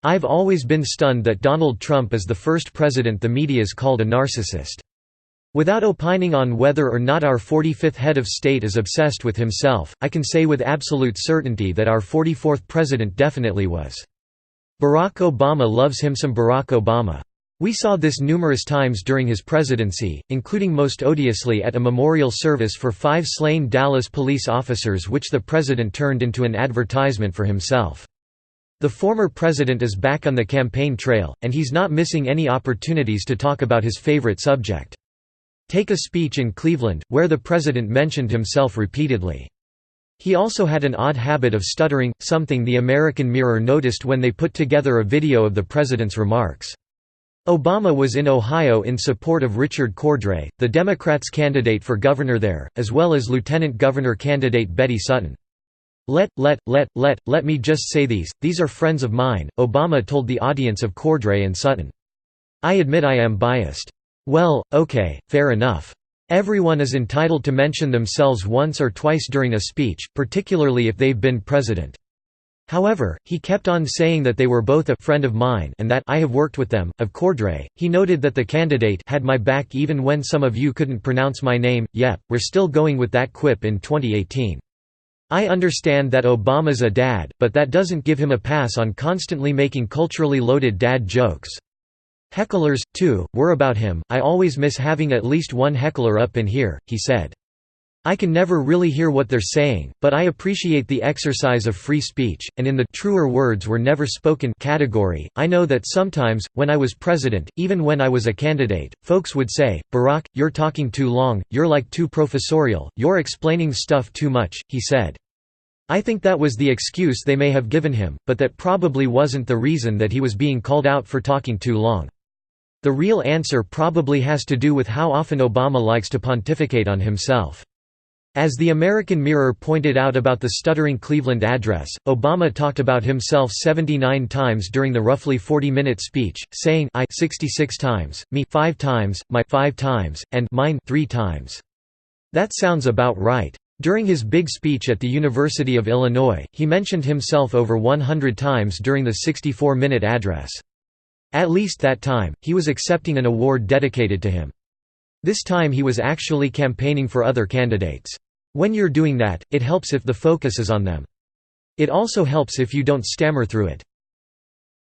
I've always been stunned that Donald Trump is the first president the media's called a narcissist. Without opining on whether or not our 45th head of state is obsessed with himself, I can say with absolute certainty that our 44th president definitely was. Barack Obama loves him some Barack Obama. We saw this numerous times during his presidency, including most odiously at a memorial service for 5 slain Dallas police officers which the president turned into an advertisement for himself. The former president is back on the campaign trail, and he's not missing any opportunities to talk about his favorite subject. Take a speech in Cleveland, where the president mentioned himself repeatedly. He also had an odd habit of stuttering, something the American Mirror noticed when they put together a video of the president's remarks. Obama was in Ohio in support of Richard Cordray, the Democrats' candidate for governor there, as well as lieutenant governor candidate Betty Sutton. Let me just say these are friends of mine," Obama told the audience of Cordray and Sutton. "I admit I am biased." Well, okay, fair enough. Everyone is entitled to mention themselves once or twice during a speech, particularly if they've been president. However, he kept on saying that they were both a friend of mine and that I have worked with them. Of Cordray, he noted that the candidate had my back even when some of you couldn't pronounce my name. Yep, we're still going with that quip in 2018. I understand that Obama's a dad, but that doesn't give him a pass on constantly making culturally loaded dad jokes. Hecklers, too, were about him. I always miss having at least one heckler up in here, he said. I can never really hear what they're saying, but I appreciate the exercise of free speech, and in the truer words were never spoken category, I know that sometimes, when I was president, even when I was a candidate, folks would say, Barack, you're talking too long, you're like too professorial, you're explaining stuff too much, he said. I think that was the excuse they may have given him, but that probably wasn't the reason that he was being called out for talking too long. The real answer probably has to do with how often Obama likes to pontificate on himself. As the American Mirror pointed out about the stuttering Cleveland address, Obama talked about himself 79 times during the roughly 40-minute speech, saying I 66 times, me 5 times, my 5 times, and mine 3 times. That sounds about right. During his big speech at the University of Illinois, he mentioned himself over 100 times during the 64-minute address. At least that time, he was accepting an award dedicated to him. This time he was actually campaigning for other candidates. When you're doing that, it helps if the focus is on them. It also helps if you don't stammer through it.